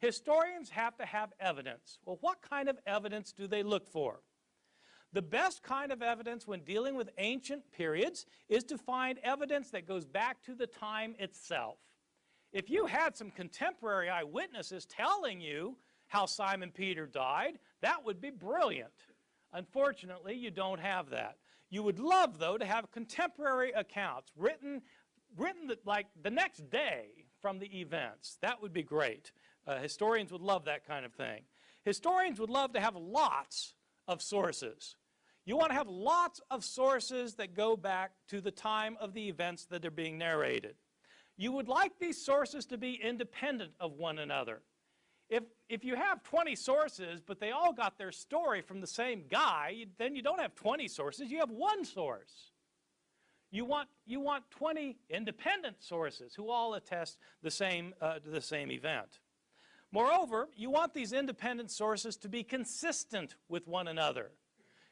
Historians have to have evidence. Well, what kind of evidence do they look for? The best kind of evidence when dealing with ancient periods is to find evidence that goes back to the time itself. If you had some contemporary eyewitnesses telling you how Simon Peter died, that would be brilliant. Unfortunately, you don't have that. You would love, though, to have contemporary accounts written like the next day from the events. That would be great. Historians would love that kind of thing. Historians would love to have lots of sources. You want to have lots of sources that go back to the time of the events that are being narrated. You would like these sources to be independent of one another. If you have 20 sources, but they all got their story from the same guy, then you don't have 20 sources, you have one source. You want 20 independent sources who all attest the same event. Moreover, you want these independent sources to be consistent with one another.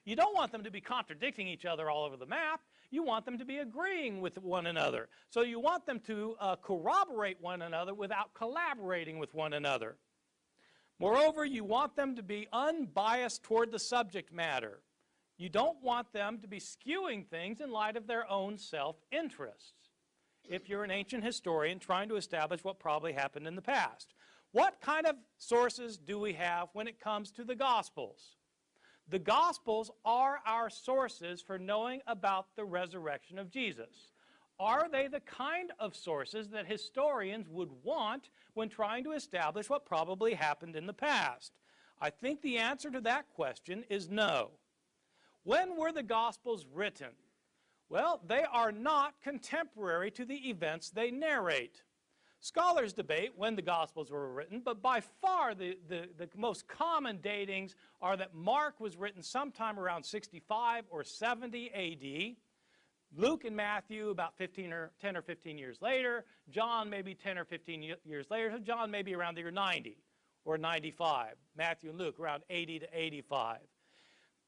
You don't want them to be contradicting each other all over the map. You want them to be agreeing with one another. So you want them to corroborate one another without collaborating with one another. Moreover, you want them to be unbiased toward the subject matter. You don't want them to be skewing things in light of their own self-interests. If you're an ancient historian trying to establish what probably happened in the past. What kind of sources do we have when it comes to the Gospels? The Gospels are our sources for knowing about the resurrection of Jesus. Are they the kind of sources that historians would want when trying to establish what probably happened in the past? I think the answer to that question is no. When were the Gospels written? Well, they are not contemporary to the events they narrate. Scholars debate when the Gospels were written, but by far the most common datings are that Mark was written sometime around 65 or 70 A.D., Luke and Matthew about 10 or 15 years later, John maybe 10 or 15 years later, so John maybe around the year 90 or 95, Matthew and Luke around 80 to 85.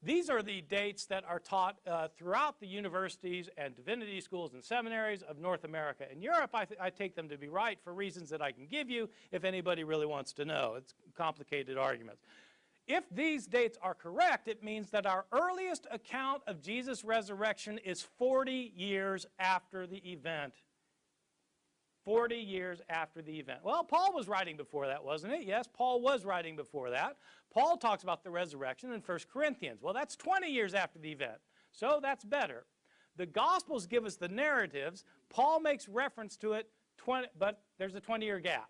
These are the dates that are taught throughout the universities and divinity schools and seminaries of North America and Europe. I take them to be right for reasons that I can give you if anybody really wants to know. It's complicated arguments. If these dates are correct, it means that our earliest account of Jesus' resurrection is 40 years after the event. 40 years after the event. Well, Paul was writing before that, wasn't it? Yes, Paul was writing before that. Paul talks about the resurrection in 1 Corinthians. Well, that's 20 years after the event, so that's better. The Gospels give us the narratives. Paul makes reference to it, but there's a 20-year gap.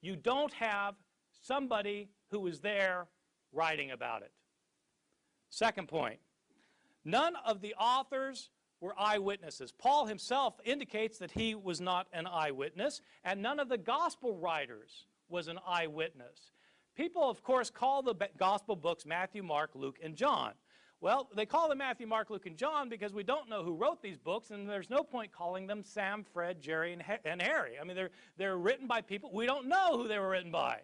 You don't have somebody who was there writing about it. Second point, none of the authors were eyewitnesses. Paul himself indicates that he was not an eyewitness, and none of the gospel writers was an eyewitness. People, of course, call the gospel books Matthew, Mark, Luke, and John. Well, they call them Matthew, Mark, Luke, and John because we don't know who wrote these books, and there's no point calling them Sam, Fred, Jerry, and Harry. I mean, they're written by people. We don't know who they were written by.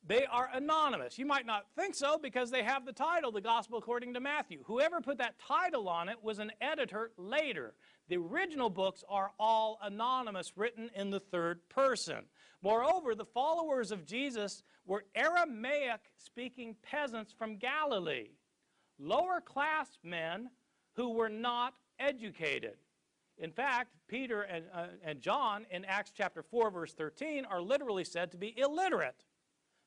They are anonymous. You might not think so because they have the title, The Gospel According to Matthew. Whoever put that title on it was an editor later. The original books are all anonymous, written in the third person. Moreover, the followers of Jesus were Aramaic-speaking peasants from Galilee, lower-class men who were not educated. In fact, Peter and John in Acts chapter 4, verse 13 are literally said to be illiterate.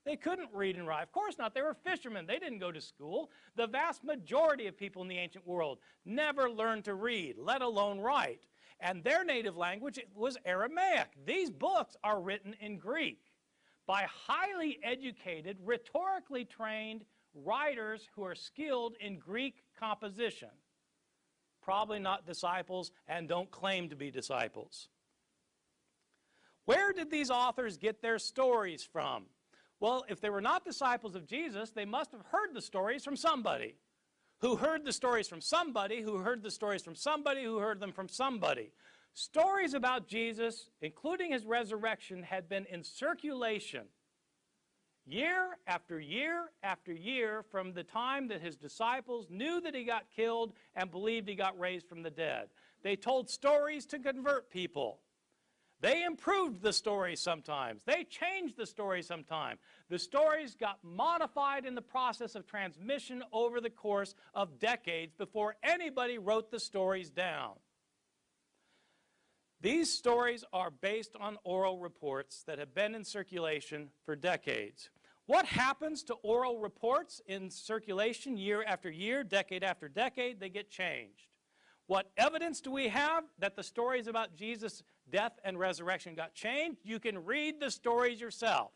They couldn't read and write. Of course not. They were fishermen. They didn't go to school. The vast majority of people in the ancient world never learned to read, let alone write. And their native language was Aramaic. These books are written in Greek by highly educated, rhetorically trained writers who are skilled in Greek composition. Probably not disciples and don't claim to be disciples. Where did these authors get their stories from? Well, if they were not disciples of Jesus, they must have heard the stories from somebody, who heard the stories from somebody, who heard the stories from somebody, who heard them from somebody. Stories about Jesus, including his resurrection, had been in circulation year after year after year from the time that his disciples knew that he got killed and believed he got raised from the dead. They told stories to convert people. They improved the story sometimes. They changed the story sometimes. The stories got modified in the process of transmission over the course of decades before anybody wrote the stories down. These stories are based on oral reports that have been in circulation for decades. What happens to oral reports in circulation year after year, decade after decade? They get changed. What evidence do we have that the stories about Jesus' death and resurrection got changed? You can read the stories yourself.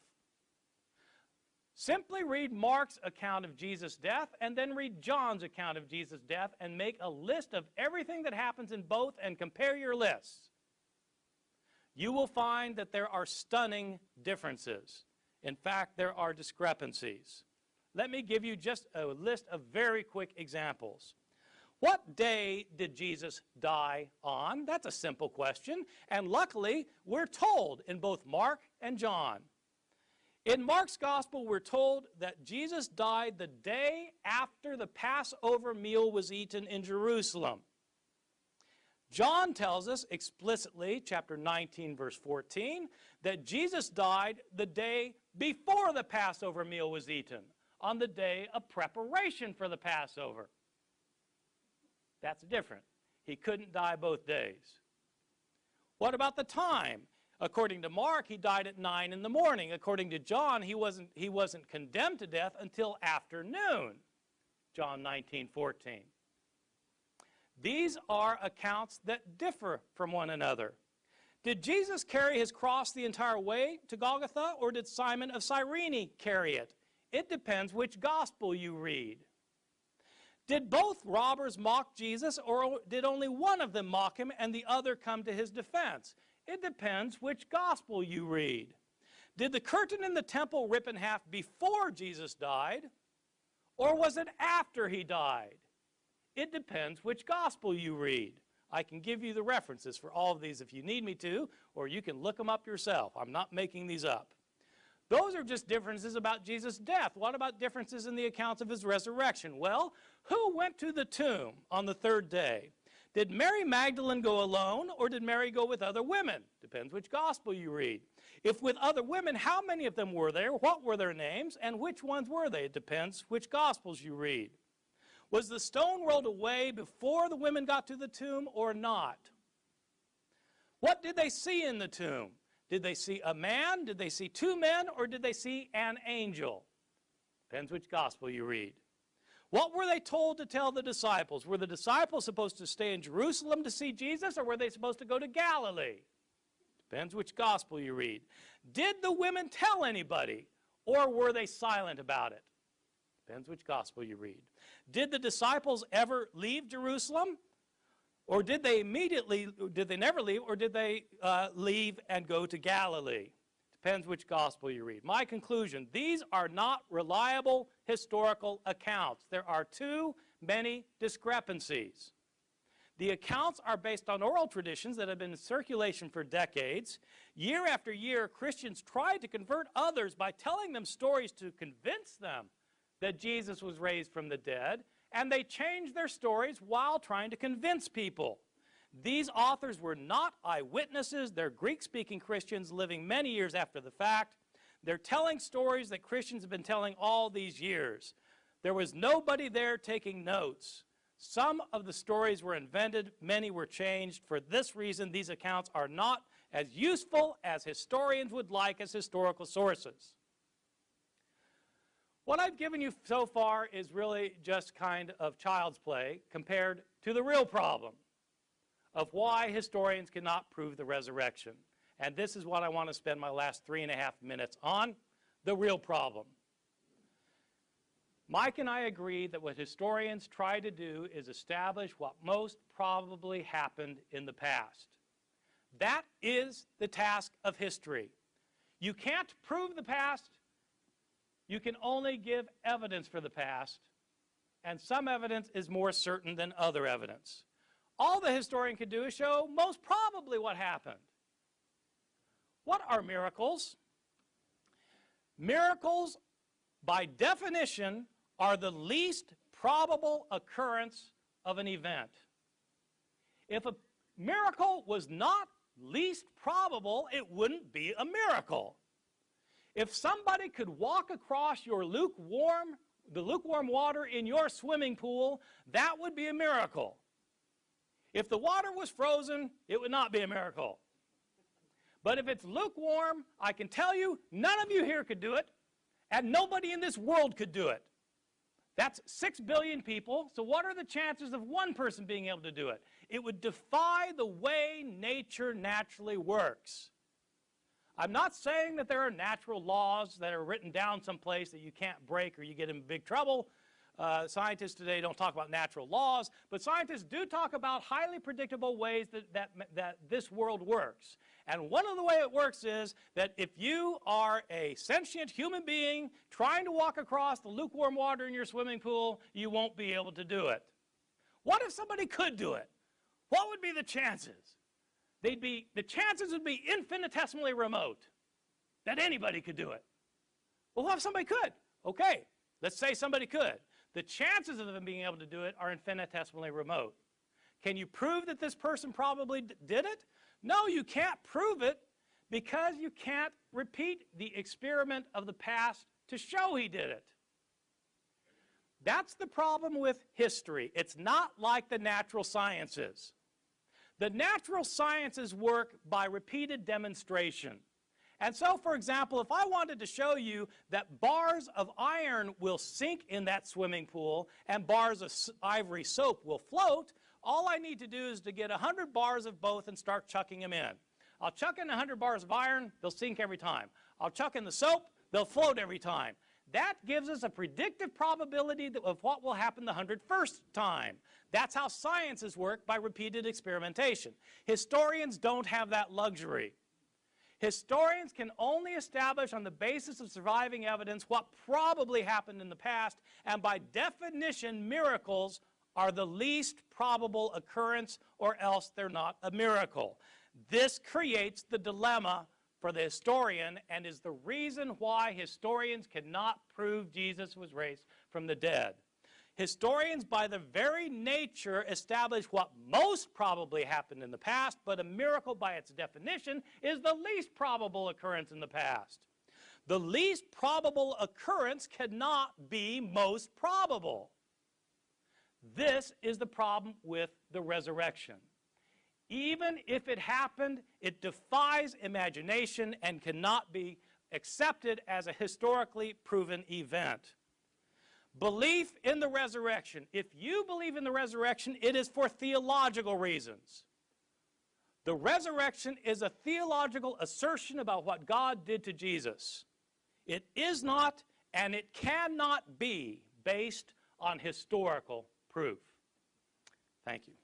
Simply read Mark's account of Jesus' death and then read John's account of Jesus' death and make a list of everything that happens in both and compare your lists. You will find that there are stunning differences. In fact, there are discrepancies. Let me give you just a list of very quick examples. What day did Jesus die on? That's a simple question, and luckily we're told in both Mark and John. In Mark's gospel, we're told that Jesus died the day after the Passover meal was eaten in Jerusalem. John tells us explicitly, chapter 19, verse 14, that Jesus died the day before the Passover meal was eaten, on the day of preparation for the Passover. That's different. He couldn't die both days. What about the time? According to Mark, he died at 9 in the morning. According to John, he wasn't condemned to death until afternoon. John 19:14. These are accounts that differ from one another. Did Jesus carry his cross the entire way to Golgotha, or did Simon of Cyrene carry it? It depends which gospel you read. Did both robbers mock Jesus, or did only one of them mock him and the other come to his defense? It depends which gospel you read. Did the curtain in the temple rip in half before Jesus died, or was it after he died? It depends which gospel you read. I can give you the references for all of these if you need me to, or you can look them up yourself. I'm not making these up. Those are just differences about Jesus' death. What about differences in the accounts of his resurrection? Well, who went to the tomb on the third day? Did Mary Magdalene go alone, or did Mary go with other women? Depends which gospel you read. If with other women, how many of them were there? What were their names? And which ones were they? It depends which gospels you read. Was the stone rolled away before the women got to the tomb or not? What did they see in the tomb? Did they see a man? Did they see two men? Or did they see an angel? Depends which gospel you read. What were they told to tell the disciples? Were the disciples supposed to stay in Jerusalem to see Jesus, or were they supposed to go to Galilee? Depends which gospel you read. Did the women tell anybody, or were they silent about it? Depends which gospel you read. Did the disciples ever leave Jerusalem? Or did they never leave, or did they leave and go to Galilee? Depends which gospel you read. My conclusion, these are not reliable historical accounts. There are too many discrepancies. The accounts are based on oral traditions that have been in circulation for decades. Year after year, Christians tried to convert others by telling them stories to convince them that Jesus was raised from the dead, and they changed their stories while trying to convince people. These authors were not eyewitnesses. They're Greek-speaking Christians living many years after the fact. They're telling stories that Christians have been telling all these years. There was nobody there taking notes. Some of the stories were invented, many were changed. For this reason, these accounts are not as useful as historians would like as historical sources. What I've given you so far is really just kind of child's play compared to the real problem of why historians cannot prove the resurrection. And this is what I want to spend my last 3.5 minutes on, the real problem. Mike and I agree that what historians try to do is establish what most probably happened in the past. That is the task of history. You can't prove the past. You can only give evidence for the past, and some evidence is more certain than other evidence. All the historian can do is show most probably what happened. What are miracles? Miracles, by definition, are the least probable occurrence of an event. If a miracle was not least probable, it wouldn't be a miracle. If somebody could walk across the lukewarm water in your swimming pool, that would be a miracle. If the water was frozen, it would not be a miracle. But if it's lukewarm, I can tell you, none of you here could do it, and nobody in this world could do it. That's 6 billion people, so what are the chances of one person being able to do it? It would defy the way nature naturally works. I'm not saying that there are natural laws that are written down someplace that you can't break or you get in big trouble. Scientists today don't talk about natural laws, but scientists do talk about highly predictable ways that this world works. And one of the ways it works is that if you are a sentient human being trying to walk across the lukewarm water in your swimming pool, you won't be able to do it. What if somebody could do it? What would be the chances? The chances would be infinitesimally remote that anybody could do it. Well, what if somebody could? Okay, let's say somebody could. The chances of them being able to do it are infinitesimally remote. Can you prove that this person probably did it? No, you can't prove it because you can't repeat the experiment of the past to show he did it. That's the problem with history. It's not like the natural sciences. The natural sciences work by repeated demonstration. And so, for example, if I wanted to show you that bars of iron will sink in that swimming pool and bars of ivory soap will float, all I need to do is to get 100 bars of both and start chucking them in. I'll chuck in 100 bars of iron, they'll sink every time. I'll chuck in the soap, they'll float every time. That gives us a predictive probability of what will happen the 101st time. That's how sciences work, by repeated experimentation. Historians don't have that luxury. Historians can only establish on the basis of surviving evidence what probably happened in the past, and by definition, miracles are the least probable occurrence, or else they're not a miracle. This creates the dilemma for the historian and is the reason why historians cannot prove Jesus was raised from the dead. Historians, by their very nature, establish what most probably happened in the past, but a miracle, by its definition, is the least probable occurrence in the past. The least probable occurrence cannot be most probable. This is the problem with the resurrection. Even if it happened, it defies imagination and cannot be accepted as a historically proven event. Belief in the resurrection. If you believe in the resurrection, it is for theological reasons. The resurrection is a theological assertion about what God did to Jesus. It is not, and it cannot be, based on historical proof. Thank you.